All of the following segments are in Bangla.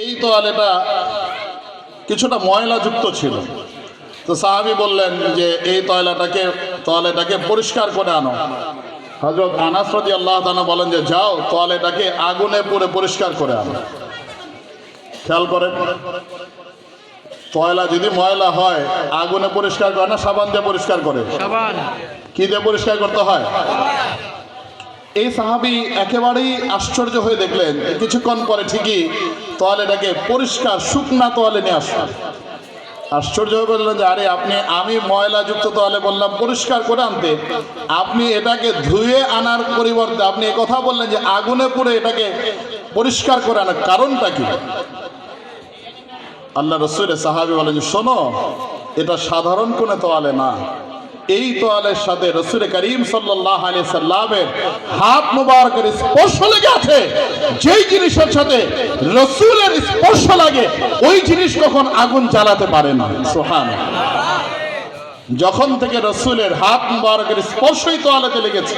এই তোয়ালেটা কিছুটা ময়লাযুক্ত ছিল। তো সাহাবী বললেন যে এই তোয়ালেটাকে পরিষ্কার করে আনো। হযরত আনাস রাদিয়াল্লাহু তাআলা বলেন যে যাও তোয়ালেটাকে আগুনে পুড়ে পরিষ্কার করে আনো। খেয়াল করেন, তোয়ালা যদি ময়লা হয় আগুনে পরিষ্কার করে না সাবান দিয়ে পরিষ্কার করে? সাবান। কি দিয়ে পরিষ্কার করতে হয়? এই সাহাবী একেবারেই আশ্চর্য হয়ে দেখলেন কিছুক্ষণ পরে ঠিকই তোয়ালেটাকে পরিষ্কার শুকনা তোয়ালে নিয়ে আসলেন। আশ্চর্য হয়ে বললেন যে আরে আমি ময়লাযুক্ত তোয়ালে বললাম পরিষ্কার করে আনতে, আপনি এটাকে ধুয়ে আনার পরিবর্তে আপনি কথা বললেন যে আগুনে পুড়ে এটাকে পরিষ্কার করে আনার কারণটা কি? আল্লাহ রাসূলের সাহাবী বলেন যে শোনো, এটা সাধারণ কোনো তোয়ালে না। এই তোয়ালের সাথে রাসূল করিম সাল্লাল্লাহু আলাইহি সাল্লামের হাত মুবারকের স্পর্শ লেগে আছে। যেই জিনিসের সাথে রাসূলের স্পর্শ লাগে ওই জিনিস কখন আগুন জ্বালাতে পারে না। সুবহানাল্লাহ। যখন থেকে রাসূলের হাত মুবারকের স্পর্শই তোয়ালেতে লেগেছে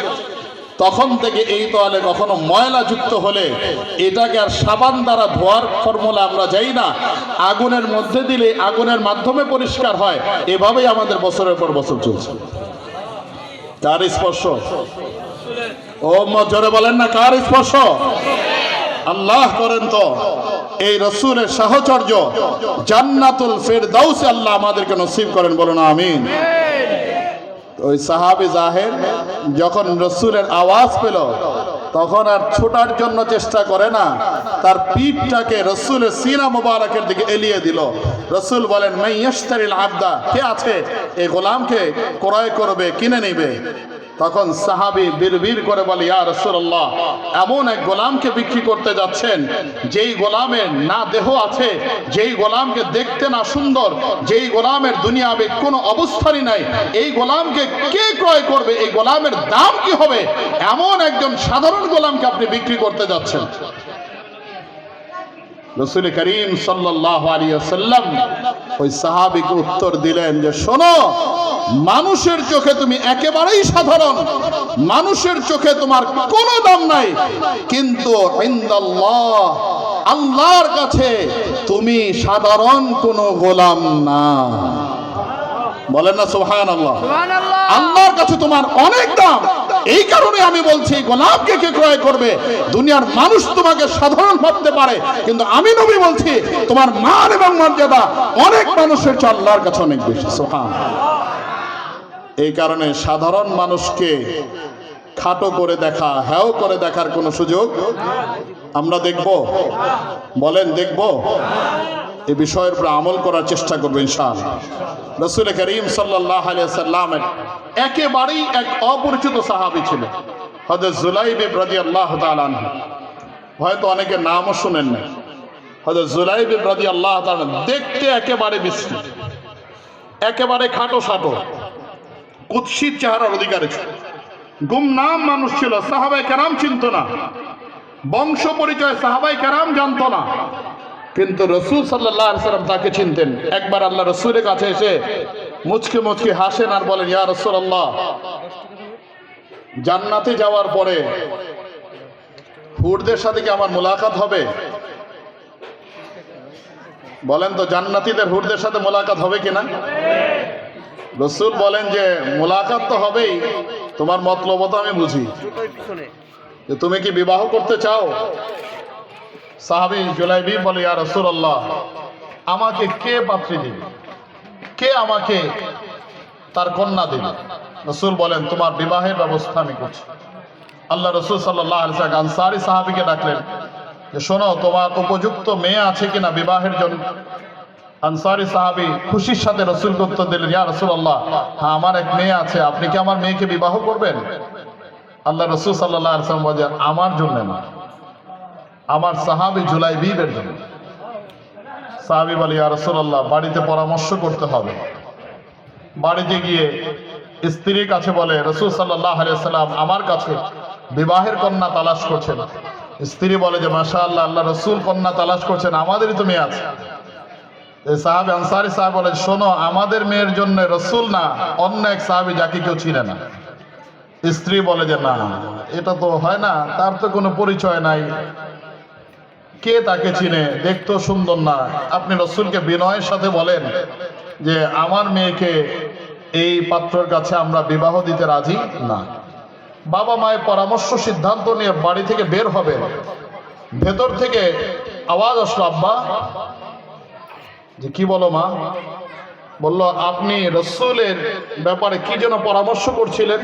তখন থেকে এই তোয়ালে কখনো ময়লা যুক্ত হলে এটাকে আর সাবান দ্বারা ধোয়ার ফর্মুলা আমরা যাই না, আগুনের মধ্যে দিলে আগুনের মাধ্যমে পরিষ্কার হয়। এভাবেই আমাদের বছরের পর বছর চলছে। কার স্পর্শ? ও জোরে বলেন না, কার স্পর্শ? আল্লাহ করেন তো এই রাসূলের সাহচর্য জান্নাতুল ফেরদাউসে আল্লাহ আমাদেরকে নসিব করেন, বলুন আমিন। ওই সাহাবী জাহের যখন রাসূলের আওয়াজ পেল তখন আর ছোটার জন্য চেষ্টা করে না, তার পিঠটাকে রাসূলের সিনা মোবারকের দিকে এলিয়ে দিল। রাসূল বলেন মান ইয়াশতারিল আবদা, কে আছে এই গোলামকে ক্রয় করবে, কিনে নেবে? তখন সাহাবী বিড়বিড় করে বলে ইয়া রাসূলুল্লাহ, এমন এক গোলামকে বিক্রি করতে যাচ্ছেন যেই গোলামের না দেহ আছে, যেই গোলামকে দেখতে না সুন্দর, যেই গোলামের দুনিয়াবে কোনো অবস্থারই নাই, এই গোলামকে কে ক্রয় করবে? এই গোলামের দাম কি হবে? এমন একজন সাধারণ গোলামকে আপনি বিক্রি করতে যাচ্ছেন। রাসূল করিম সাল্লাল্লাহু আলাইহি ওয়াসাল্লাম ওই সাহাবীকে উত্তর দিলেন যে শোনো, মানুষের চোখে তুমি একেবারেই সাধারণ, মানুষের চোখে তোমার কোনো দাম নাই, কিন্তু ইনদাল্লাহ, আল্লাহর কাছে তুমি সাধারণ কোনো গোলাম না। বলেন না সুবহানাল্লাহ। আল্লাহর কাছে তোমার অনেক দাম। এই কারণে আমি বলছি গোলামকে কে ক্রয় করবে? দুনিয়ার মানুষ তোমাকে সাধারণ ভাবতে পারে, কিন্তু আমি নবী বলছি তোমার মান এবং মর্যাদা অনেক মানুষের চেয়ে আল্লাহর কাছে অনেক বেশি। সুবহানাল্লাহ। এই কারণে সাধারণ মানুষকে খাটো করে দেখা, হেয় করে দেখার কোনো সুযোগ আমরা দেখব? বলেন দেখব? এই বিষয়ের উপর আমল করার চেষ্টা করবো ইনশাআল্লাহ। রাসূল করিম সাল্লাল্লাহু আলাইহি ওয়াসাল্লামের একেবারেই এক অপরিচিত সাহাবী ছিল হযরত জুলাইব রাদিয়াল্লাহু তাআলা আনহু। হয়তো অনেকে নামও শুনেন না। হযরত জুলাইব রাদিয়াল্লাহু তাআলা দেখতে একেবারে বিশ্রী, একেবারে খাটো সাটো, কুৎসিত চেহারার অধিকারী ছিল, গুমনাম মানুষ ছিল, সাহাবায়ে কেরাম চিনত না, বংশ পরিচয় সাহাবায়ে কেরাম জানতো না, কিন্তু রাসূল সাল্লাল্লাহু আলাইহি ওয়াসাল্লাম তাকে চিনতেন। একবার আল্লাহ রাসূলের কাছে এসে মুচকে মুচকে হাসেন আর বলেন ইয়া রাসূলুল্লাহ, জান্নাতে যাওয়ার পরে হুরদের সাথে কি আমার মোলাকাত হবে? বলেন তো জান্নাতীদের হুরদের সাথে মোলাকাত হবে কিনা? রাসূল বলেন যে মোলাকাত তো হবেই, তোমার মতলব তো আমি বুঝি, যে তুমি কি বিবাহ করতে চাও? সাহাবী জুলাইবি বলে ইয়া রাসূলুল্লাহ, আমাকে কে পাত্রী দিবে, কে আমাকে তার কন্যা দিবে? রাসূল বলেন তোমার বিবাহের ব্যবস্থা আমি করছি। আল্লাহ রাসূল সাল্লাল্লাহু আলাইহি ওয়াসাল্লাম আনসারী সাহাবীকে ডাকলেন যে শোনো, তোমার উপযুক্ত মেয়ে আছে কিনা বিবাহের জন্য? আনসারী সাহাবী খুশির সাথে রাসূলকে উত্তর দিলেন ইয়া রাসূলুল্লাহ, হ্যাঁ আমার এক মেয়ে আছে, আপনি কি আমার মেয়েকে বিবাহ করবেন? আল্লাহ রাসূল সাল্লাল্লাহু আলাইহি ওয়াসাল্লাম বলেন আমার জন্য না, আমার সাহাবী জুলাইবীর জন্য। সাহাবী বলে ইয়া রাসূলুল্লাহ, বাড়িতে পরামর্শ করতে হবে। বাড়িতে গিয়ে স্ত্রীর কাছে বলে রাসূল সাল্লাল্লাহু আলাইহি ওয়াসাল্লাম আমার কাছে বিবাহের কন্যা তালাশ করছেন। স্ত্রী বলে যে মাশাআল্লাহ, আল্লাহ রাসূল কন্যা তালাশ করছেন, আমাদেরই তো মেয়ে আছে। এই সাহাবী আনসারী সাহেব বলে শোনো, আমাদের মেয়ের জন্য রাসূল না, অন্য এক সাহাবী যাকে কেউ চিনে না। স্ত্রী বলে যে না, এটা তো হয় না, তার তো কোনো পরিচয় নাই। কে তাকে চিনে, দেখতেও সুন্দর না, আপনি রসুলকে বিনয়ের সাথে বলেন যে আমার মেয়েকে এই পাত্রের কাছে আমরা বিবাহ দিতে রাজি না। বাবা মায়ের পরামর্শ সিদ্ধান্ত নিয়ে বাড়ি থেকে বের হবে, ভেতর থেকে আওয়াজ আসলো, আব্বা। যে কি বলো মা? বলল আপনি রসুলের ব্যাপারে কি যেন পরামর্শ করছিলেন।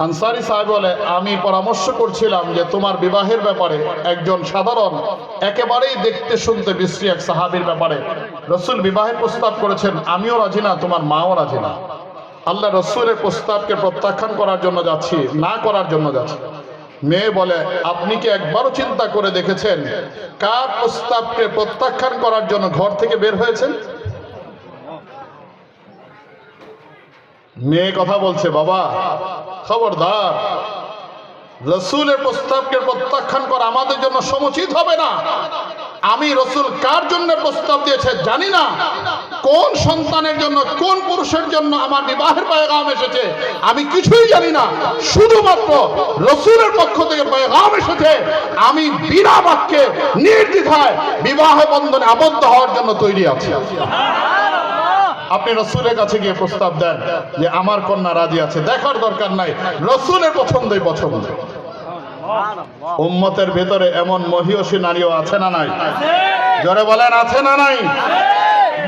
আনসারী সাহেব বলে আমি পরামর্শ করছিলাম যে তোমার বিবাহের ব্যাপারে একজন সাধারণ একেবারেই দেখতে শুনতে বিশ্রী এক সাহাবীর ব্যাপারে রসুল বিবাহের প্রস্তাব করেছেন, আমিও রাজি না, তোমার মাও রাজি না। আল্লাহ রসুলের প্রস্তাবকে প্রত্যাখ্যান করার জন্য যাচ্ছি, না করার জন্য যাচ্ছি। মেয়ে বলে আপনি কি একবারও চিন্তা করে দেখেছেন কার প্রস্তাবকে প্রত্যাখ্যান করার জন্য ঘর থেকে বের হয়েছেন? মেয়ে কথা বলছে, বাবা খবরদার, রসুলের প্রস্তাবকে প্রত্যাখ্যান করা আমাদের জন্য সমুচিত হবে না। আমি রসুল কার জন্য প্রস্তাব দিয়েছে জানি না, কোন সন্তানের জন্য, কোন পুরুষের জন্য আমার বিবাহের পয়গাম এসেছে আমি কিছুই জানি না। শুধুমাত্র রসুলের পক্ষ থেকে পয়গাম এসেছে, আমি বিনা বাক্যে নির্দ্বিধায় বিবাহ বন্ধনে আবদ্ধ হওয়ার জন্য তৈরি আছি। আপনি রসুলের কাছে গিয়ে প্রস্তাব দেন যে আমার কন্যা রাজি আছে, দেখার দরকার নাই, রসুলের পছন্দই পছন্দ। উম্মতের ভেতরে এমন মহিয়সী নারীও আছে না নাই? জোরে বলেন আছে না নাই?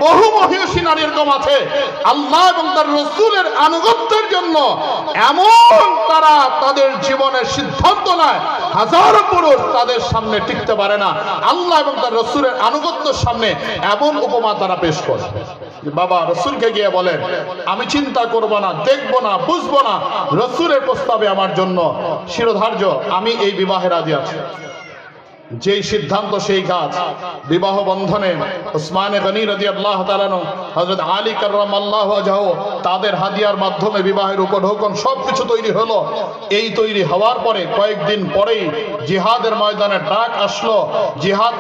বহু মহিয়সী নারী এরকম আছে, আল্লাহ এবং তার রসুলের আনুগত্যের জন্য এমন তারা তাদের জীবনের সিদ্ধান্ত নেয়, হাজারো পুরুষ তাদের সামনে টিকতে পারে না। আল্লাহ এবং তার রসুলের আনুগত্যের সামনে এমন উপমা তারা পেশ করে। বাবা রসুলকে গিয়ে বলেন আমি চিন্তা করব না, দেখব না, বুঝবো না, রসুলের প্রস্তাবে আমার জন্য শিরোধার্য, আমি এই বিবাহে রাজি আছি। যেই সিদ্ধান্ত সেই কাজ। বিবাহ বন্ধনে উসমানে গনি রাদিয়াল্লাহু তাআলা আনহু, হযরত আলী কাররামাল্লাহু ওয়াজহু তাদের হাদিয়ার মাধ্যমে বিবাহের উপঢৌকন সবকিছু তৈরি হলো। এই তৈরি হওয়ার পরে কয়েকদিন পরেই জিহাদের ময়দানে ডাক আসলো, জিহাদ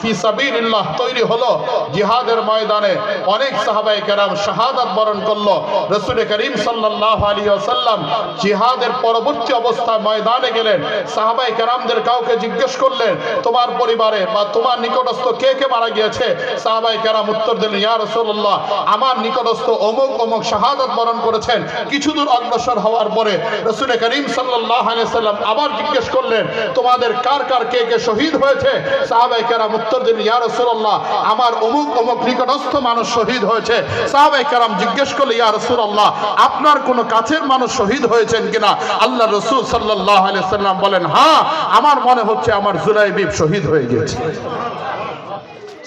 ফি সাবিলিল্লাহ তৈরি হলো। জিহাদের ময়দানে অনেক সাহাবায়ে কেরাম শাহাদাত বরণ করলো। রাসূল করিম সাল্লাল্লাহু আলাইহি ওয়াসাল্লাম জিহাদের পরবর্তী অবস্থায় ময়দানে গেলেন, সাহাবায়ে কেরামদের কাউকে জিজ্ঞেস করলেন তোমার পরিবারে বা তোমার নিকটস্থ কে কে মারা গিয়েছে? সাহাবায়ে কেরাম উত্তর দিলেন ইয়া রাসূলুল্লাহ আমার নিকটস্থ অমুক অমুক শাহাদাত বরণ করেছেন। কিছু দূর অগ্রসর হওয়ার পরে রাসূল করিম সাল্লাল্লাহু আলাইহি ওয়াসাল্লাম আবার জিজ্ঞেস করলেন তোমাদের কার কার কে কে শহীদ হয়েছে? সাহাবায়ে কেরাম উত্তর দিলেন ইয়া রাসূলুল্লাহ আমার অমুক অমুক নিকটস্থ মানুষ শহীদ হয়েছে। সাহাবায়ে কেরাম জিজ্ঞেস করলেন ইয়া রাসূলুল্লাহ আপনার কোনো কাছের মানুষ শহীদ হয়েছেন কিনা? আল্লাহ রাসূল সাল্লাল্লাহু আলাইহি ওয়াসাল্লাম বলেন হ্যাঁ আমার মনে হচ্ছে আমার জুলাইবিব শহীদ হয়ে গেছে।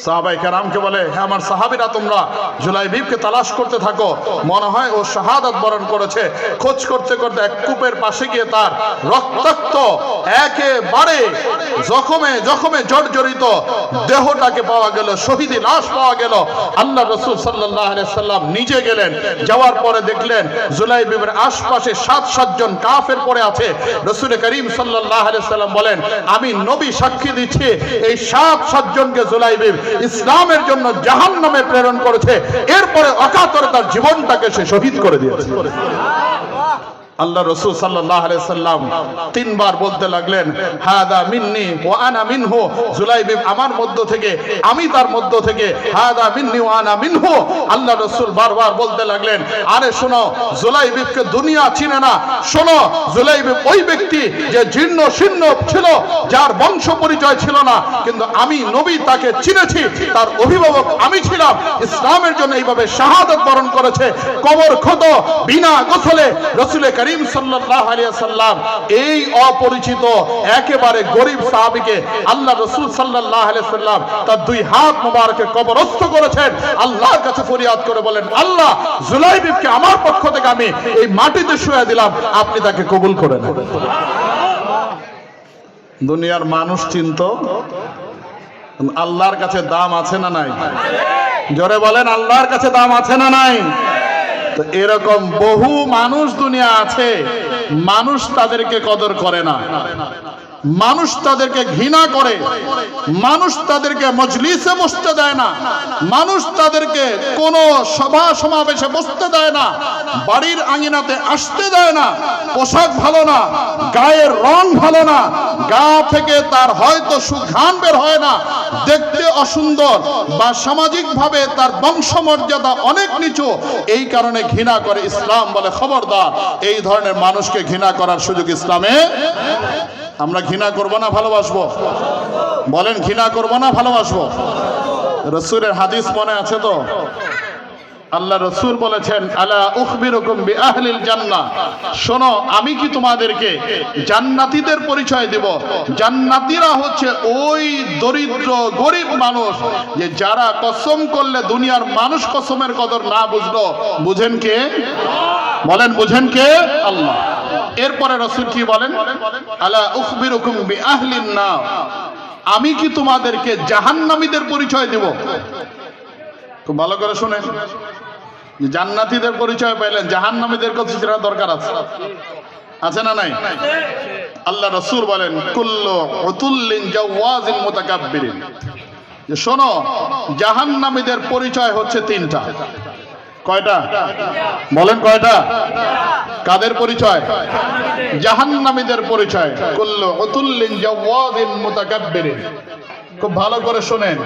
সাহাবায়ে কেরামকে বলে হ্যাঁ আমার সাহাবীরা তোমরা জুলাইবিবকে তালাশ করতে থাকো, মনে হয় ও শাহাদাত বরণ করেছে। খোঁজ করতে করতে এক কূপের পাশে গিয়ে তার রক্তাক্ত একেবারে জখমে জখমে জর্জরিত দেহটাকে পাওয়া গেল, শহীদি লাশ পাওয়া গেল। আল্লাহ রাসূল সাল্লাল্লাহু আলাইহি সাল্লাম নিজে গেলেন, যাওয়ার পরে দেখলেন জুলাইবিবের আশপাশে 7 জন কাফের পড়ে আছে। রাসূল করিম সাল্লাল্লাহু আলাইহি সাল্লাম বলেন আমি নবী সাক্ষী দিচ্ছি এই 7 জনকে জুলাইবিব ইসলামের জন্য জাহান্নামে প্রেরণ করেছে, এরপরে অকাতরে তার জীবনটাকে সে শহীদ করে দিয়েছে। আল্লাহ রাসূল সাল্লাল্লাহু আলাইহি সাল্লাম 3 বার বলতে লাগলেন হাদা মিন্নি ওয়া আনা মিনহু, জুলাইবিব আমার মধ্য থেকে আমি তার মধ্য থেকে, হাদা মিন্নি ওয়া আনা মিনহু। আল্লাহ রাসূল বারবার বলতে লাগলেন আরে শোনো জুলাইবিবকে দুনিয়া চিনে না, শোনো জুলাইবিব ওই ব্যক্তি যে জীর্ণ শীর্ণ ছিল, যার বংশ পরিচয় ছিল না, কিন্তু আমি নবী তাকে চিনেছি, তার অভিভাবক আমি ছিলাম, ইসলামের জন্য এইভাবে শাহাদাত বরণ করেছে। কবর খোদ বিনা গোসলে রাসূল করিম সাল্লাল্লাহু আলাইহি ওয়াসাল্লাম এই অপরিচিত একেবারে গরীব সাহাবীকে আল্লাহ রাসূল সাল্লাল্লাহু আলাইহি ওয়াসাল্লাম তার 2 হাত মোবারকে কবরস্থ করেছেন। আল্লাহর কাছে ফরিয়াদ করে বলেন আল্লাহ জুলাইবিবকে আমার পক্ষ থেকে আমি এই মাটিতে শুয়ে দিলাম, আপনি তাকে কবুল করে নেন। দুনিয়ার মানুষ চিন্ত, আল্লাহর কাছে দাম আছে না নাই? জোরে বলেন আল্লাহর কাছে দাম আছে না নাই? তো এরকম বহু মানুষ দুনিয়া আছে, মানুষ তাদেরকে কদর করে না। মানুষ তাদেরকে ঘৃণা করে, মানুষ তাদেরকে মজলিসে বসতে দেয় না, মানুষ তাদেরকে কোনো সভা সমাবেশে বসতে দেয় না, বাড়ির আঙিনাতে আসতে দেয় না, পোশাক ভালো না, গায়ের রং ভালো না, গা থেকে তার হয়তো সুঘ্রাণ বের হয় না, দেখতে অসুন্দর বা সামাজিকভাবে তার বংশমর্যাদা অনেক নিচু, এই কারণে ঘৃণা করে। ইসলাম বলে খবরদার, এই ধরনের মানুষকে ঘৃণা করার সুযোগ ইসলামে। আমরা ঘৃণা করব না ভালোবাসবো? বলেন, ঘৃণা করব না ভালোবাসবো? রাসূলের হাদিস মনে আছে তো? আল্লাহ রাসূল বলেছেন, আলা উখবিরুকুম বিআহলিল জান্নাহ, শোনো আমি কি তোমাদেরকে জান্নাতীদের পরিচয় দেব? জান্নাতীরা হচ্ছে ওই দরিদ্র গরিব মানুষ যে যারা কসম করলে দুনিয়ার মানুষ কসমের কদর না বুঝলো। বুঝেন কে? বলেন, বুঝেন কে? আল্লাহ। এরপরে রাসূল কি বলেন? আলা উখবিরুকুম বিআহলিন নার, আমি কি তোমাদেরকে জাহান্নামীদের পরিচয় দেব? খুব ভালো করে শুনেন, জান্নাতীদের পরিচয় পাইলেন, জাহান্নামীদের কথা জানার দরকার আছে, আছে না নাই? আল্লাহ রাসূল বলেন, কুল্লু উতুল্লিন জাওয়াজিন মুতাকাব্বিরিন, যে শোনো জাহান্নামীদের পরিচয় হচ্ছে তিনটা। কয়টা? বলেন কয়টা? কাদের পরিচয়? জাহান্নামীদের পরিচয়। কুল্লু উতুল্লিন জাওয়াজিন মুতাকাব্বিরিন। খুব ভালো করে শুনেন,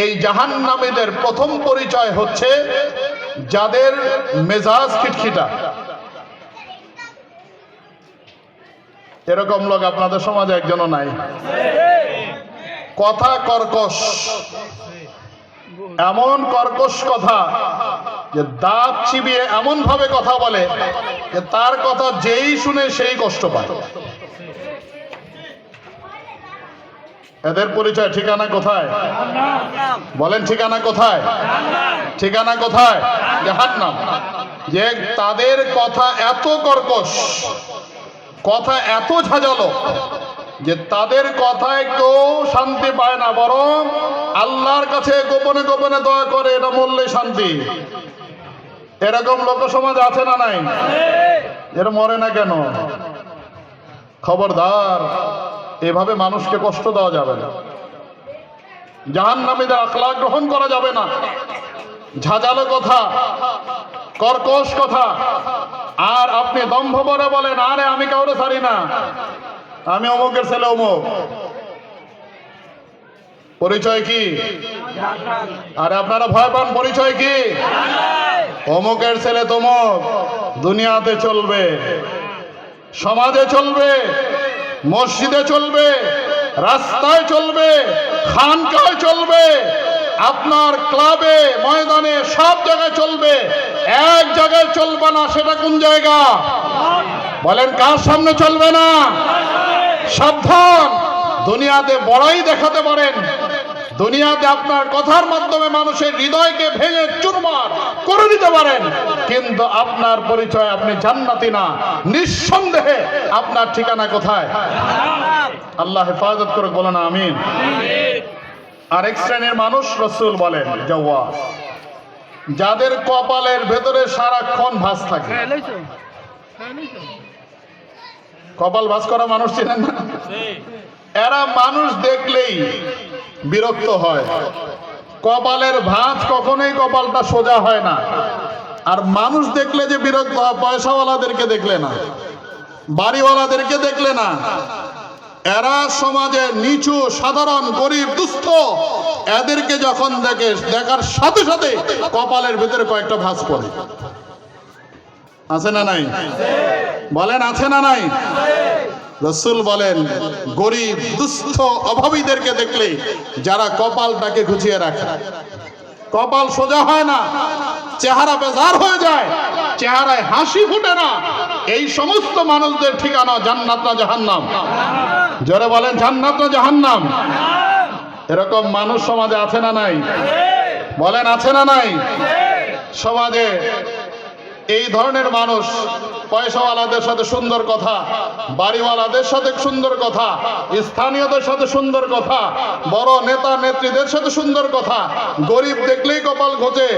এই জাহান্নামীদের প্রথম পরিচয় হচ্ছে যাদের মেজাজ খিটখিটা। এরকম লোক আপনাদের সমাজে একজনও নাই। কথা কর্কশ, এমন কর্কশ কথা যে দাঁত চিবিয়ে এমন ভাবে কথা বলে যে তার কথা যেই শুনে সেই কষ্ট পায়। এদের পরিচয় ঠিকানা কোথায়? বলেন, ঠিকানা কোথায়? ঠিকানা কোথায়? জাহান্নাম। যে তাদের কথা এত কর্কশ, কথা এত ঝাঁঝালো যে তাদের কথায় কেউ শান্তি পায় না, বরং আল্লাহর কাছে গোপনে গোপনে দোয়া করে এটা মরলে শান্তি। এরকম লোক সমাজ আছে না নাই? এরা মরে না কেন? খবরদার, এভাবে মানুষকে কষ্ট দেওয়া যাবে না। জাহান্নামীদের আখলাক গ্রহণ করা যাবে না। ঝাঁঝালো কথা, কর্কশ কথা, আর আপনি দম্ভ ভরে বলেন, আরে আমি কাউরে ছাড়ি না, আমি অমুকের ছেলে অমুক। পরিচয় কি? আরে আপনারা ভয় পান, পরিচয় কি? অমুকের ছেলে তমুক। দুনিয়াতে চলবে, সমাজে চলবে, মসজিদে চলবে, রাস্তায় চলবে, খানকায় চলবে, আপনার ক্লাবে, ময়দানে, সব জায়গায় চলবে। এক জায়গায় চলবে না, সেটা কোন জায়গা? বলেন, কার সামনে চলবে না? সাবধান, দুনিয়াতে বড়াই দেখাতে পারেন, দুনিয়াতে আপনার কথার মাধ্যমে মানুষের হৃদয়কে ভেঙে চুরমার করে দিতে পারেন, কিন্তু আপনার পরিচয় আপনি জান্নাতি না। নিঃসন্দেহে আপনার ঠিকানা কোথায়? আল্লাহ হেফাজত করে, বলেন আমিন। আরেক শ্রেণীর মানুষ রাসূল বলেন জাওয়াজ, যাদের কপালের ভেতরে সারাক্ষণ ভাঁজ থাকে। কপাল ভাঁজ করা মানুষ চিনেন না? এরা মানুষ দেখলেই বিরক্ত হয়। কপালের ভাঁজ কখনোই কপালটা সোজা হয় না। আর মানুষ দেখলে যে বিরক্ত হয়, পয়সাওয়ালাদেরকে দেখলে না, বাড়িওয়ালাদেরকে দেখলে না। এরা সমাজে নিচু, সাধারণ, গরিব, দুস্থ, এদেরকে যখন দেখে, দেখার সাথে সাথে কপালের ভিতরে কয়েকটা ভাঁজ পড়ে। আছে না নাই? বলেন, আছে না নাই? রাসূল বলেন, গরিব, দুস্থ, অভাবীদেরকে দেখলে যারা কপালটাকে ঘুচিয়ে রাখে, কপাল সোজা হয় না, চেহারা বেজার হয়ে যায়, চেহারায় হাসি ফুটে না, এই সমস্ত মানুষদের ঠিকানা জান্নাত না জাহান্নাম? জোরে বলেন, জান্নাত না জাহান্নাম? এরকম মানুষ সমাজে আছে না নাই? বলেন, আছে না নাই? সমাজে এই ধরনের মানুষ পয়সাওয়ালাদের সাথে সুন্দর কথা, বাড়িওয়ালাদের সাথে সুন্দর কথা, স্থানীয়দের সাথে সুন্দর কথা, বড় নেতা নেত্রীদের সাথে সুন্দর কথা, গরিব দেখলেই কপাল ঘোচে,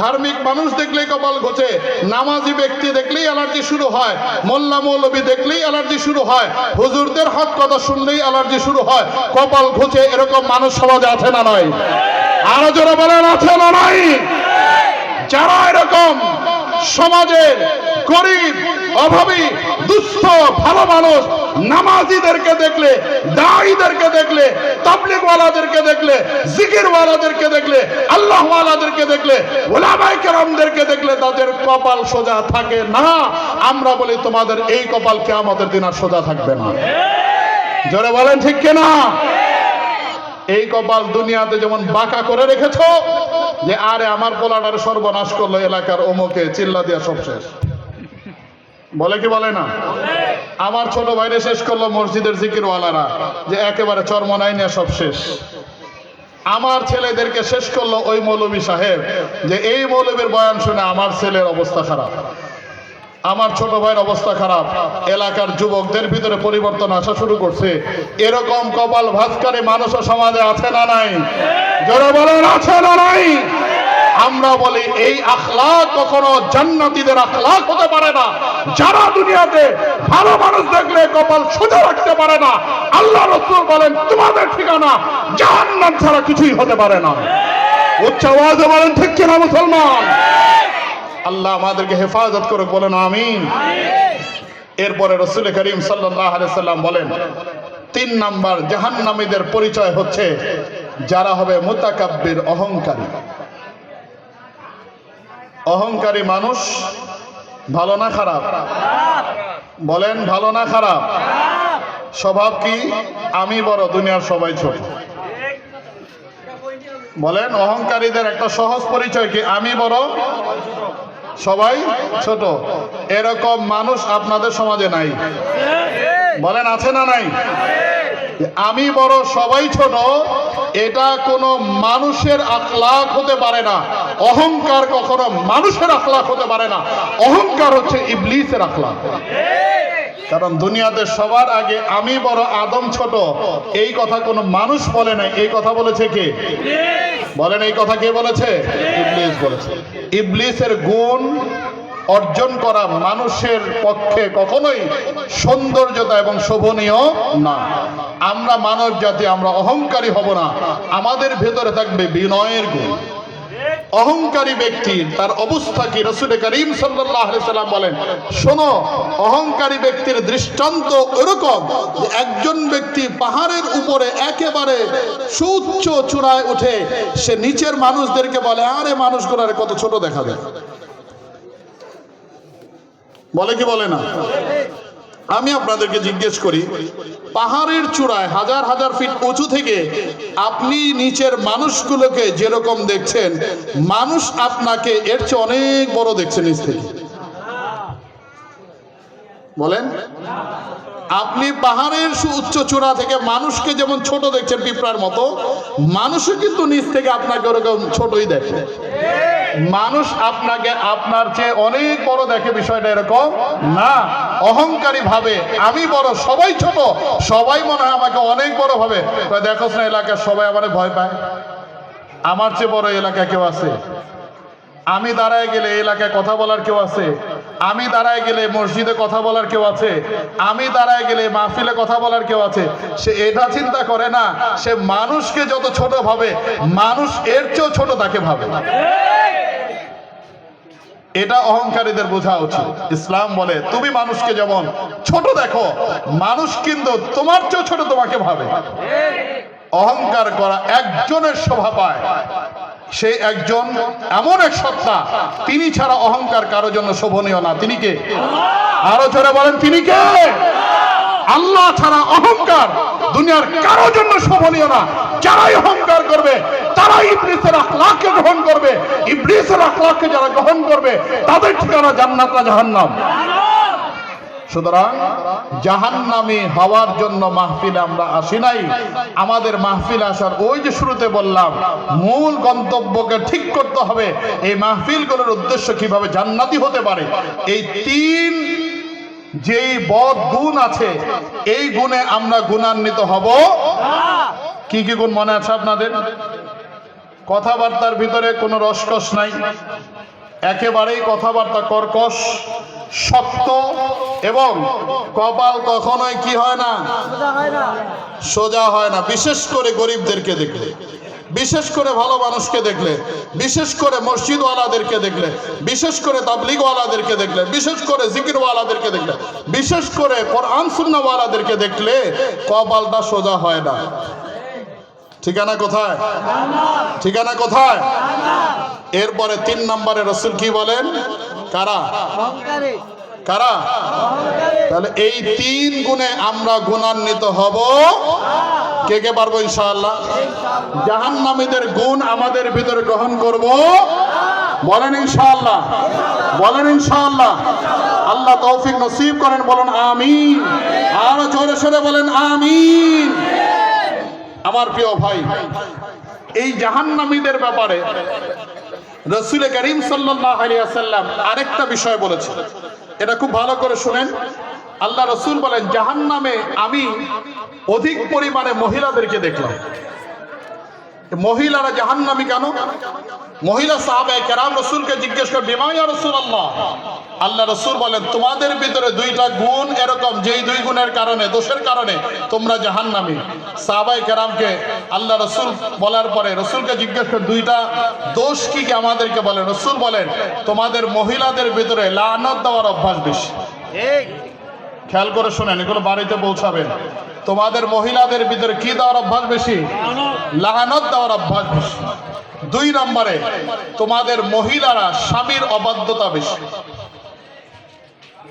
ধার্মিক মানুষ দেখলেই কপাল ঘোচে, নামাজি ব্যক্তি দেখলেই অ্যালার্জি শুরু হয়, মোল্লা মৌলবী দেখলেই অ্যালার্জি শুরু হয়, হুজুরদের হক কথা শুনলেই অ্যালার্জি শুরু হয়, কপাল ঘোচে, এরকম মানুষ সমাজে আছে না নয়? আরো জোরে বলেন, আছে না নাই? যারা এরকম সমাজের গরিব, অভাবী, দুস্থ, ভালো মানুষ, নামাজিদেরকে দেখলে, দাঈদেরকে দেখলে, তাবলীগওয়ালাদেরকে দেখলে, জিকিরওয়ালাদেরকে দেখলে, আল্লাহওয়ালাদেরকে দেখলে, উলামায়ে কেরামদেরকে দেখলে তাদের কপাল সোজা থাকে না। আমরা বলি তোমাদের এই কপাল কিয়ামতের দিন আর সোজা থাকবে না। জোরে বলেন ঠিক কিনা? এই কপাল দুনিয়াতে যেমন বাঁকা করে রেখেছো যে আরে আমার পোলাটার সর্বনাশ করলো এলাকার অমুকে, চিল্লা দিয়া সব শেষ, বলে কি বলে না? আমার ছোট ভাইরে শেষ করলো মসজিদের জিকিরওয়ালারা, যে একেবারে চরমনাই নিয়ে সব শেষ। আমার ছেলেদেরকে শেষ করলো ওই মৌলভী সাহেব, যে এই মৌলভীর বয়ান শুনে আমার ছেলের অবস্থা খারাপ, আমার ছোট ভাইয়ের অবস্থা খারাপ, এলাকার যুবকদের ভিতরে পরিবর্তন আসা শুরু করছে। এরকম কপাল ভাঁজকারী মানুষও সমাজে আছে না নাই? জোরে বলেন, আছে না নাই? আমরা বলি এই আখলাক কখনো জান্নাতীদের আখলাক হতে পারে না। যারা দুনিয়াতে ভালো মানুষ দেখলে কপাল সোজা রাখতে পারে না, আল্লাহ রাসূল বলেন তোমাদের ঠিকানা জাহান্নাম ছাড়া কিছুই হতে পারে না। উচ্চ আওয়াজে বলেন ঠিক কিনা মুসলমান? আল্লাহ আমাদেরকে হেফাজত করে, বলেন আমিন। এরপরে রাসূল করিম সাল্লাল্লাহু আলাইহি সাল্লাম বলেন 3 নাম্বার জাহান্নামীদের পরিচয় হচ্ছে যারা হবে মুতাকাব্বির, অহংকারী। অহংকারী মানুষ ভালো না খারাপ? বলেন ভালো না খারাপ? স্বভাব কি? আমি বড়, দুনিয়ার সবাই ছোট। বলেন অহংকারীদের একটা সহজ পরিচয় কি? আমি বড়, সবাই ছোট। এরকম মানুষ আপনাদের সমাজে নাই? বলেন আছে না নাই? আমি বড় সবাই ছোট, এটা কোনো মানুষের আখলাক হতে পারে না। অহংকার কখনো মানুষের আখলাক হতে পারে না। অহংকার হচ্ছে ইবলিসের আখলাক। কারণ দুনিয়াতে সবার আগে আমি বড়, আদম ছোট, এই কথা কোনো মানুষ বলে নাই। এই কথা বলেছে কে? বলেন এই কথা কে বলেছে? ইবলিস বলেছে। ইবলিসের গুণ অর্জন করা মানুষের পক্ষে কখনোই সৌন্দর্যতা এবং শোভনীয় না। আমরা মানব জাতি, আমরা অহংকারী হব না। আমাদের ভেতরে থাকবে বিনয়ের গুণ। অহংকারী ব্যক্তির তার অবস্থা কি? রাসূল করিম সাল্লাল্লাহু আলাইহি সাল্লাম বলেন, শোনো, অহংকারী ব্যক্তির দৃষ্টান্ত এরকম যে একজন ব্যক্তি পাহাড়ের উপরে একেবারে সুউচ্চ চূড়ায় উঠে সে নিচের মানুষদেরকে বলে, আরে মানুষগুলোর কত ছোট দেখা যায়। বলে কি বলে না? আমি আপনাদেরকে জিজ্ঞেস করি, পাহাড়ের চূড়ায় হাজার হাজার ফিট উঁচু থেকে আপনি নিচের মানুষগুলোকে যেরকম দেখছেন, মানুষ আপনাকে এর চেয়ে অনেক বড় দেখছে নিচ থেকে। বলেন, আপনি পাহাড়ের উচ্চ চূড়া থেকে মানুষকে যেমন ছোট দেখছেন পিঁপড়ার মতো, মানুষও কিন্তু নিচ থেকে আপনাকে ওরকম ছোটই দেখে। মানুষ আপনাকে আপনার চেয়ে অনেক বড় দেখে, বিষয়টা এরকম না। অহংকারী ভাবে আমি বড়, সবাই ছোট, সবাই মনে হয় আমাকে অনেক বড় ভাবে। দেখোস না এলাকার সবাই আমার ভয় পায়, আমার চেয়ে বড় এলাকা কেউ আছে? আমি দাঁড়ায় গেলে এলাকায় কথা বলার কেউ আছে? আমি দাঁড়ায় গেলে মসজিদে কথা বলার কেউ আছে? আমি দাঁড়ায় গেলে মাহফিলে কথা বলার কেউ আছে? সে এটা চিন্তা করে না, সে মানুষকে যত ছোট ভাবে, মানুষ এর চেয়েও ছোট তাকে ভাবে। এটা অহংকারীদের বোঝা উচিত। ইসলাম বলে তুমি মানুষকে যেমন ছোট দেখো, মানুষ কিন্তু তোমার চেয়েও ছোট তোমাকে ভাবে। অহংকার করা একজনের শোভা পায়, সে একজন এমন এক সত্তা, তিনি ছাড়া অহংকার কারো জন্য শোভনীয় না। তিনি কে? আরো জোরে বলেন, তিনি কে? আল্লাহ ছাড়া অহংকার দুনিয়ার কারো জন্য শোভনীয় না। যারাই অহংকার করবে তারাই ইবলিসের আখলাককে গ্রহণ করবে। ইবলিসের আখলাককে যারা গ্রহণ করবে তাদের ঠিকানা জান্নাত না জাহান্নাম। সুতরাং জাহান্নামী হওয়ার জন্য মাহফিলে আমরা আসি নাই। আমাদের মাহফিল আসার ওই যে শুরুতে বললাম, মূল গন্তব্যকে ঠিক করতে হবে। এই মাহফিলগুলোর উদ্দেশ্য কিভাবে জান্নাতি হতে পারে, এই 3 যেই বদ গুণ আছে এই গুণে আমরা গুণান্বিত হব। কি কি গুণ মনে আছে আপনাদের? কথাবার্তার ভিতরে কোনো রসকস নাই, একেবারেই কথাবার্তা কর্কশ, শক্ত, এবং কপাল কখনোই কি হয় না, সোজা হয় না। বিশেষ করে গরিবদেরকে দেখলে, বিশেষ করে ভালো মানুষকে দেখলে, বিশেষ করে মসজিদওয়ালাদেরকে দেখলে, বিশেষ করে তাবলিগওয়ালাদেরকে দেখলে, বিশেষ করে জিকিরওয়ালাদেরকে দেখলে, বিশেষ করে কোরআন সুন্নাহওয়ালাদেরকে দেখলে কপালটা সোজা হয় না। ঠিকানা কোথায়? ঠিকানা কোথায়? এরপরে 3 নম্বরে রাসূল কি বলেন? কারা কারা? তাহলে এই 3 গুণে আমরা গুণান্বিত হব। কে কে পারবো ইনশাআল্লাহ? জাহান্নামীদের গুণ আমাদের ভিতরে গ্রহণ করব। বলেন ইনশাআল্লাহ, বলেন ইনশাআল্লাহ। আল্লাহ তৌফিক নসিব করেন, বলেন আমিন। আর জোরে সোরে বলেন আমিন। আমার প্রিয় ভাই, এই জাহান্নামীদের ব্যাপারে রাসূল করিম সাল্লাল্লাহু আলাইহি ওয়াসাল্লাম আরেকটা বিষয় বলেছেন, এটা খুব ভালো করে শুনেন। আল্লাহ রাসূল বলেন, জাহান্নামে আমি অধিক পরিমাণে মহিলাদেরকে দেখলাম। মহিলারা জাহান্নামী কেন? মহিলা সাহাবায়ে কেরাম রাসূলকে জিজ্ঞেস করে, বিমা ইয়া রাসূলুল্লাহ। আল্লাহ রাসূল বলেন, তোমাদের ভিতরে 2টা গুণ এরকম, যেই 2 গুণের কারণে, দোষের কারণে তোমরা জাহান্নামী। সাহাবায়ে কেরামকে আল্লাহ রাসূল বলার পরে রাসূলকে জিজ্ঞেস করে, 2টা দোষ কি কি আমাদেরকে বলেন। রাসূল বলেন, তোমাদের মহিলাদের ভিতরে লানত দেওয়ার অভ্যাস বেশি। ঠিক, খেয়াল করে শুনেন, এগুলো বাড়িতে পৌঁছাবেন। তোমাদের মহিলাদের ভিতরে কি দেওয়ার অভ্যাস বেশি? লানত দেওয়ার অভ্যাস বেশি। 2 নম্বরে তোমাদের মহিলারা স্বামীর অবাধ্যতা বেশি।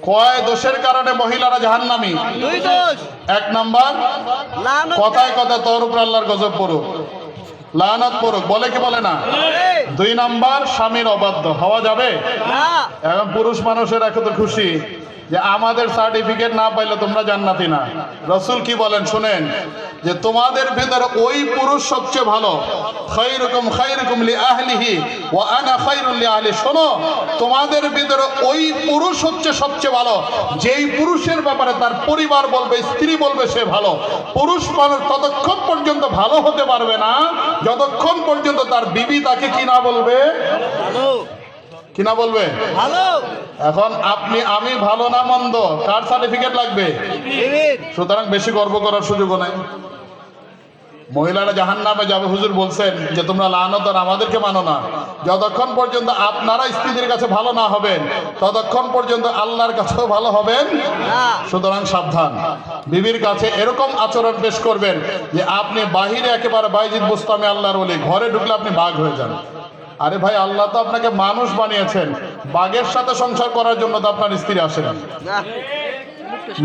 কয় দোষের কারণে মহিলারা জাহান্নামী? 2 দোষ। 1 নাম্বার, কথায় কথায় তোর উপর আল্লাহর গজব পড়ুক, লানত পড়ুক, বলে কি বলে না? 2 নাম্বার, স্বামীর অবাধ্য হওয়া যাবে না। এখন পুরুষ মানুষের এত খুশি যে আমাদের সার্টিফিকেট না পাইলে তোমরা জান্নাতি না। রাসূল কি বলেন শুনেন, যে তোমাদের ভিতরে ওই পুরুষ সবচেয়ে ভালো, খায়রুকুম খায়রুকুম লিআহলিহি ওয়া আনা খায়রুল লিআহলি। শোনো, তোমাদের ভিতরে ওই পুরুষ হচ্ছে সবচেয়ে ভালো যেই পুরুষের ব্যাপারে তার পরিবার বলবে, স্ত্রী বলবে সে ভালো। পুরুষ মানুষ ততক্ষণ পর্যন্ত ভালো হতে পারবে না যতক্ষণ পর্যন্ত তার বিবি তাকে কি না বলবে, ভালো কি না বলবে, ভালো। এখন আপনি আমি ভালো না মন্দ, কার সার্টিফিকেট লাগবে? সুতরাং বেশি গর্ব করার সুযোগও নাই। মহিলারা জাহান্নামে যাবে, হুজুর বলছেন যে তোমরা লানত আর আমাদেরকে মানো না। যতক্ষণ পর্যন্ত আপনারা স্ত্রীদের কাছে ভালো না হবেন ততক্ষণ পর্যন্ত আল্লাহর কাছেও ভালো হবেন না। সুতরাং সাবধান, বিবির কাছে এরকম আচরণ পেশ করবেন যে আপনি বাহিরে একেবারে বাইজিদ বুস্তামি আল্লাহর ওলি, ঘরে ঢুকলে আপনি বাঘ হয়ে যান। আরে ভাই, আল্লাহ তো আপনাকে মানুষ বানিয়েছেন, বাঘের সাথে সংসার করার জন্য তো আপনার স্ত্রী আসেন।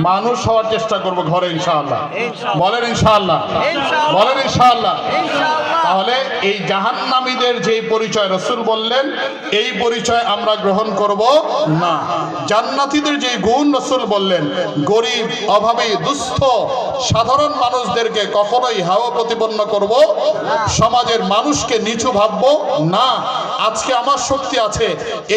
মানুষ হওয়ার চেষ্টা করব ঘরে ইনশাআল্লাহ। বলেন ইনশাআল্লাহ, বলেন ইনশাআল্লাহ। তাহলে এই জাহান্নামীদের যে পরিচয় রাসূল বললেন, এই পরিচয় আমরা গ্রহণ করব না। জান্নাতীদের যে গুণ রাসূল বললেন, গরিব, অভাবী, দুস্থ সাধারণ মানুষদেরকে কখনোই হেয় প্রতিপন্ন করব, সমাজের মানুষকে নিচু ভাববো না। আজকে আমার শক্তি আছে,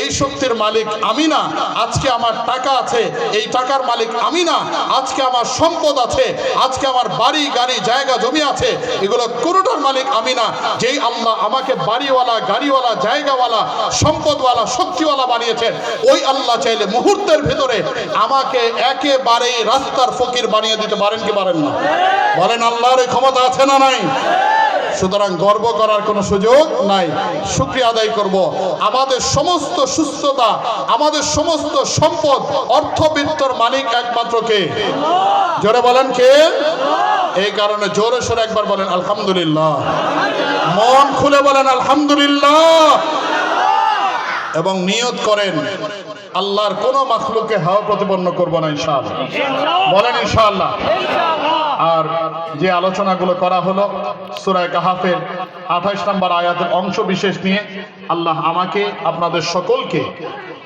এই শক্তির মালিক আমি না। আজকে আমার টাকা আছে, এই টাকার মালিক আমি না। আজকে আমার সম্পদ আছে, আজকে আমার বাড়ি গাড়ি জায়গা জমি আছে, এগুলো কোনোটার মালিক আমি না। যেই আল্লাহ আমাকে বাড়িওয়ালা, গাড়িওয়ালা, জায়গাওয়ালা, সম্পদওয়ালা, শক্তিওয়ালা বানিয়েছেন, ওই আল্লাহ চাইলে মুহূর্তের ভিতরে আমাকে একেবারেই রাস্তার ফকির বানিয়ে দিতে পারেন কি পারেন না? বলেন, আল্লাহর এই ক্ষমতা আছে না নাই? সুতরাং গর্ব করার কোনো সুযোগ নাই। শুকরিয়া আদায় করব। আমাদের সমস্ত সুস্থতা, আমাদের সমস্ত সম্পদ, অর্থবিত্তর মালিক একমাত্র কে? জোরে বলেন কে? এই কারণে জোরে সোরে একবার বলেন আলহামদুলিল্লাহ, মন খুলে বলেন আলহামদুলিল্লাহ, এবং নিয়ত করেন আল্লাহর কোনো মাখলুককে হাওয়া প্রতিপন্ন করব না ইনশাআল্লাহ। বলেন ইনশাআল্লাহ। আর যে আলোচনাগুলো করা হলো সূরা কাহাফের 28 নম্বর আয়াতের অংশ বিশেষ নিয়ে, আল্লাহ আমাকে আপনাদের সকলকে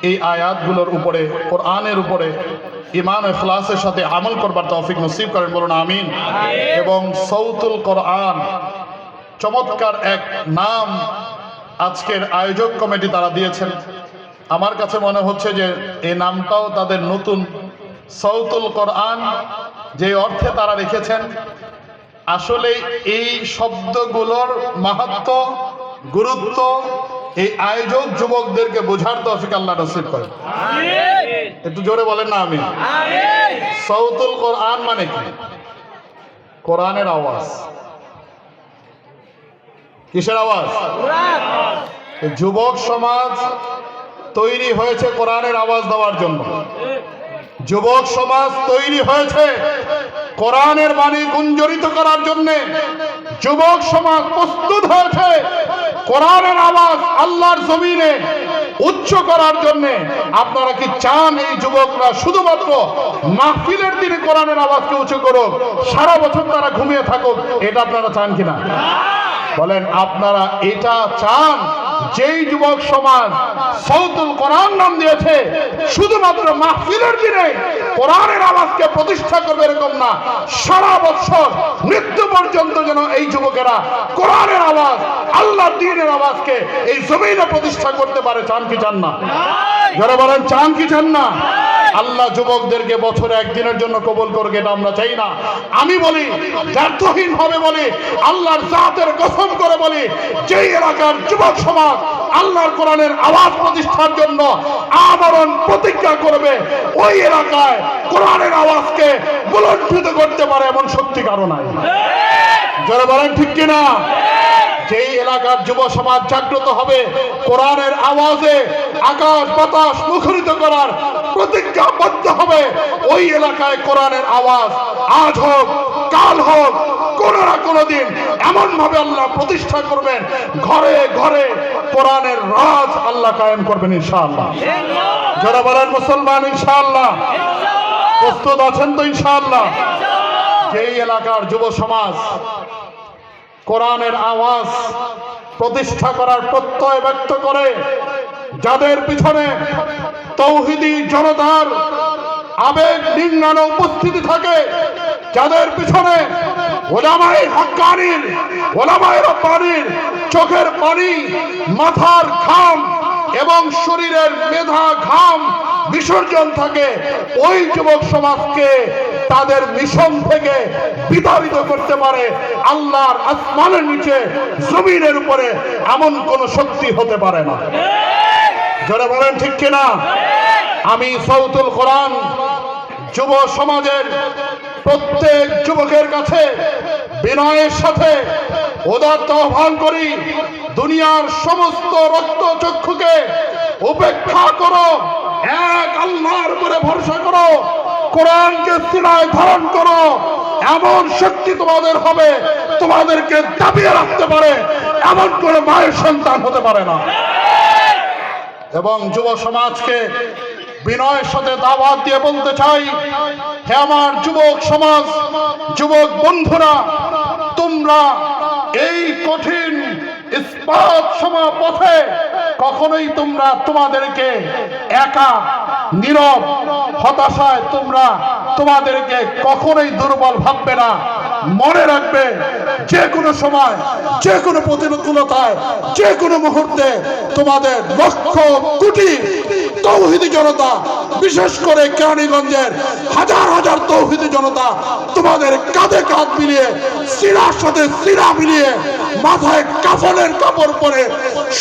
এই আয়াতগুলোর উপরে, কোরআনের উপরে ঈমান ও ইখলাসের সাথে আমল করবার তৌফিক নসিব করেন, বলুন আমিন। এবং সৌতুল কোরআন, চমৎকার এক নাম আজকের আয়োজক কমিটি তারা দিয়েছেন। আমার কাছে মনে হচ্ছে যে এই নামটাও তাদের নতুন সৌতুল কোরআন যে অর্থে তারা রেখেছেন, আসলে এই শব্দগুলোর মাহাত্ম্য, গুরুত্ব এই আয়োজক যুবকদেরকে বোঝার তৌফিক আল্লাহ নসিব করে। একটু জোরে বলেন না আমিন। সৌতুল কোরআন মানে কি? কোরআনের আওয়াজ। কিসের আওয়াজ? যুবক সমাজ তৈরি হয়েছে কোরআনের আওয়াজ দেওয়ার জন্য। যুবক সমাজ তৈরি হয়েছে কোরআনের বাণী গুঞ্জরিত করার জন্য। যুবক সমাজ প্রস্তুত হয়েছে কোরআনের আওয়াজ আল্লাহর জমিনে উচ্চ করার জন্য। আপনারা কি চান এই যুবকরা শুধুমাত্র মাহফিলের দিনে কোরআনের আওয়াজকে উঁচু করুক, সারা বছর তারা ঘুমিয়ে থাকুক? এটা আপনারা চান কিনা? বলেন, আপনারা এটা চান? যেই যুবক সমাজ সৌতুল কোরআন নাম দিয়েছে, শুধুমাত্র মাহফিলের দিনে কোরআনের আওয়াজকে প্রতিষ্ঠা করবে এরকম না, সারা বছর মৃত্যু পর্যন্ত যেন এই যুবকেরা কোরআনের আওয়াজ, আল্লাহর দ্বীনের আওয়াজকে এই জমিনে প্রতিষ্ঠা করতে পারে। চান কি চান না? যারা বলেন চান কি চান না? আল্লাহ যুবকদেরকে বছরে একদিনের জন্য কবুল করবে, এটা আমরা চাই না। আমি বলি, ব্যর্থহীন হবে বলি, আল্লাহর জাতের কসম করে বলি, যেই এলাকার যুবক সমাজ আল্লাহর কোরআনের আওয়াজ প্রতিষ্ঠার জন্য আমরণ প্রতিজ্ঞা করবে, ওই এলাকায় কোরআনের আওয়াজকে বুলন্দিত করতে পারে এমন শক্তি কারো নাই। যারা বলেন ঠিক কিনা? যেই এলাকার যুব সমাজ জাগ্রত হবে, কোরআনের আওয়াজে আকাশ বাতাস মুখরিত করার প্রতিজ্ঞাবদ্ধ হবে, ওই এলাকায় কোরআনের আওয়াজ আজ হোক কাল হোক কোন না কোনদিন এমন ভাবে আল্লাহ প্রতিষ্ঠা করবেন, ঘরে ঘরে কোরআনের রাজ আল্লাহ কায়েম করবেন ইনশাআল্লাহ। যারা বলেন মুসলমান ইনশাআল্লাহ, প্রস্তুত আছেন তো ইনশাআল্লাহ? যেই এলাকার যুব সমাজ কোরআনের আওয়াজ প্রতিষ্ঠা করার প্রত্যয় ব্যক্ত করে, যাদের পিছনে তৌহিদি জনতার আবেগ নির্ণানো উপস্থিতি থাকে, যাদের পিছনে ওলামায়ে হক্কানির, ওলামায়ে রব্বানির চোখের পানি, মাথার ঘাম এবং শরীরের মেধা ঘাম বিসর্জন থাকে, ওই যুবক সমাজকে তাদের মিশন থেকে বিতাড়িত করতে পারে আল্লাহর আসমানের নিচে জমিনের উপরে এমন কোন শক্তি হতে পারে না। যারা বলেন ঠিক কিনা? আমি সৌতুল কোরআন যুব সমাজের প্রত্যেক যুবকের কাছে বিনয়ের সাথে উদাত্ত আহ্বান করি, দুনিয়ার সমস্ত রক্ত চক্ষুকে উপেক্ষা করো, এক আল্লাহর উপরে ভরসা করো, কোরআনকে সিনায় ধারণ করো। এমন শক্তি তোমাদের হবে, তোমাদেরকে দাবিয়ে রাখতে পারে এমন কোন মায়ের সন্তান হতে পারে না। এবং যুব সমাজকে বিনয়ের সাথে দাওয়াত দিয়ে বলতে চাই, হে আমার যুবক সমাজ, যুবক বন্ধুরা, তোমরা এই কঠিন ইস্পাত সমা পথে কখনোই তোমরা তোমাদেরকে একা, নীরব, হতাশায় তোমরা তোমাদেরকে কখনোই দুর্বল ভাববে না। মনে রাখবে, যে কোনো সময়, যে কোনো প্রতিকূলতায়, যে কোনো মুহূর্তে তোমাদের লক্ষ কোটি তৌহিদি জনতা, বিশেষ করে কেরানীগঞ্জের হাজার হাজার তৌহিদি জনতা তোমাদের কাঁধে কাঁধ মিলিয়ে, সিরার সাথে সিরা মিলিয়ে, মাথায় কাফনের কাপড় পরে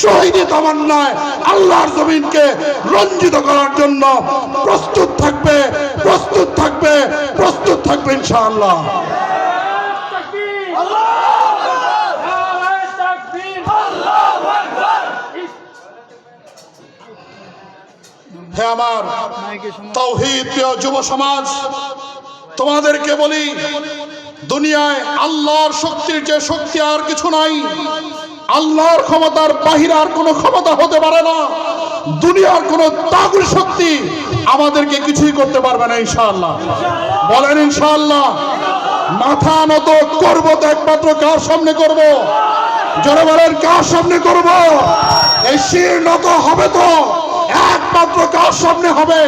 শহীদি তামান্নায় আল্লাহর জমিনকে রঞ্জিত করার জন্য প্রস্তুত থাকবে, প্রস্তুত থাকবে, প্রস্তুত থাকবে ইনশাআল্লাহ। হে আমার তাওহীদ প্রিয় যুব সমাজ, তোমাদেরকে বলি, দুনিয়ায় আল্লাহর শক্তির যে শক্তি আর কিছু নাই, আল্লাহর ক্ষমতার বাহিরে আর কোনো ক্ষমতা হতে পারে না। দুনিয়ার কোনো তাগুর শক্তি আমাদেরকে কিছুই করতে পারবে না ইনশাআল্লাহ। বলেন ইনশাআল্লাহ। মাথা নত করবো তো একমাত্র কার সামনে করব? যারা বলেন কার সামনে করব? এই শির নত হবে তো একমাত্র কার সামনে হবে?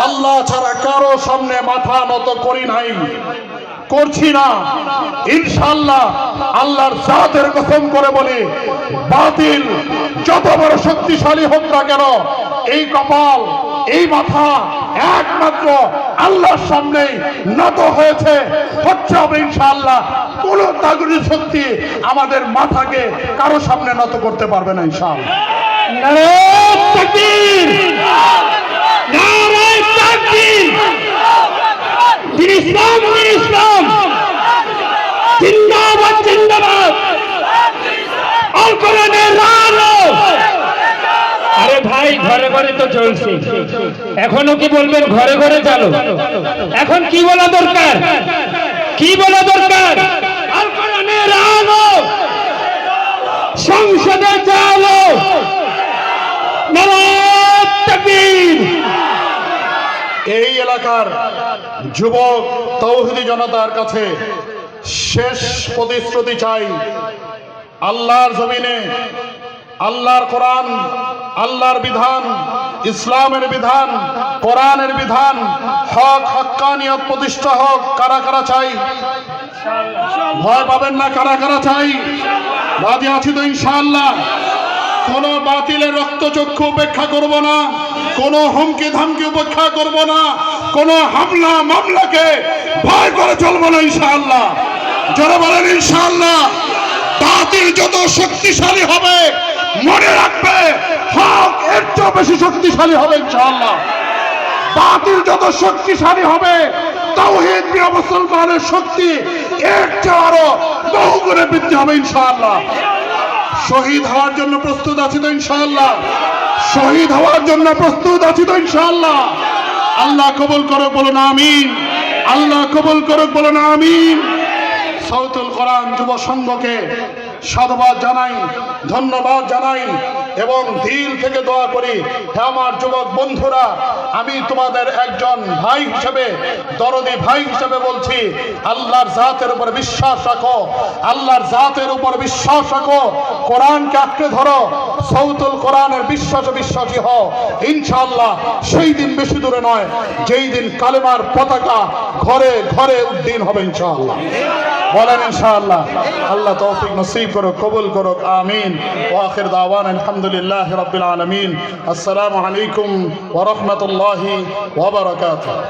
আল্লাহ ছাড়া কারো সামনে মাথা নত করি নাই, করছি না ইনশাআল্লাহ। আল্লাহর জাতের কসম করে বলি, বাতিল যত বড় শক্তিশালী হোক না কেন, এই কপাল এই মাথা একমাত্র আল্লাহর সামনে নত হয়েছে, হচ্ছে হবে ইনশাআল্লাহ। কোন তাগুতি শক্তি আমাদের মাথাকে কারো সামনে নত করতে পারবে না ইনশাআল্লাহ। নারায়ে তাকবীর, নারায়ে তাকবীর। দিন ইসলাম, দিন ইসলাম, জিন্দাবাদ, জিন্দাবাদ। আল কোরআনের আলো। আরে ভাই, ঘরে ঘরে তো চলছে, এখনো কি বলবেন ঘরে ঘরে চালো? এখন কি বলা দরকার, কি বলা দরকার? আল কোরআনের আলো সংসদে চালো। নারায়ে তাকবীর। এই এলাকার যুবক তৌহিদি জনতার কাছে শেষ প্রতিশ্রুতি চাই, আল্লাহর জমিনে আল্লাহর কোরআন, আল্লাহর বিধান, ইসলামের বিধান, কোরআনের বিধান, হক হক্কানিয়ত প্রতিষ্ঠা হোক। কারা কারা চাই? ভয় পাবেন না। কারা কারা চাই? রাজি আছি তো ইনশাআল্লাহ। কোন বাতিলের রক্তচক্ষু উপেক্ষা করব না, কোন হুমকি ধামকি উপেক্ষা করব না, কোন হামলা মামলাকে ভয় করে চলবো না ইনশাআল্লাহ। যারা বলেন ইনশাআল্লাহ। বাতিল যত শক্তিশালী হবে, মনে রাখবে হক এর চেয়ে বেশি শক্তিশালী হবে ইনশাআল্লাহ। বাতিল যত শক্তিশালী হবে, তাওহীদ প্রিয় মুসলমানের শক্তি এর চেয়ে আরো বহু গুণে বৃদ্ধি হবে ইনশাআল্লাহ। শহীদ হওয়ার জন্য প্রস্তুত আছি তো ইনশাআল্লাহ। শহীদ হওয়ার জন্য প্রস্তুত আছি তো ইনশাআল্লাহ। আল্লাহ কবুল করুক, বলুন আমিন। আল্লাহ কবুল করুক, বলুন আমিন। সাউতুল কোরআন যুব সংঘকে সাধুবাদ জানাই, ধন্যবাদ জানাই এবং দিল থেকে দোয়া করি। হে আমার যুবক বন্ধুরা, আমি তোমাদের একজন ভাই হিসেবে, দরদি ভাই হিসেবে বলছি, আল্লাহর জাতের উপর বিশ্বাস রাখো, আল্লাহর জাতের উপর বিশ্বাস রাখো, কোরআনকে আঁকড়ে ধরো, সাউতুল কোরআনের বিশ্বাসী হও ইনশাআল্লাহ। সেই দিন বেশি দূরে নয় যেই দিন কালেমার পতাকা ঘরে ঘরে উড্ডীন হবে ইনশাআল্লাহ। বলেন ইনশাআল্লাহ। আল্লাহ তৌফিক নসিব করুক, কবুল করুক, আমিন। ওয়া আখির দাওয়ানা আলহামদুলিল্লাহি রাব্বিল আলামিন। আসসালামু আলাইকুম ওয়া রাহমাতুল্লাহি ওয়া বারাকাতুহু।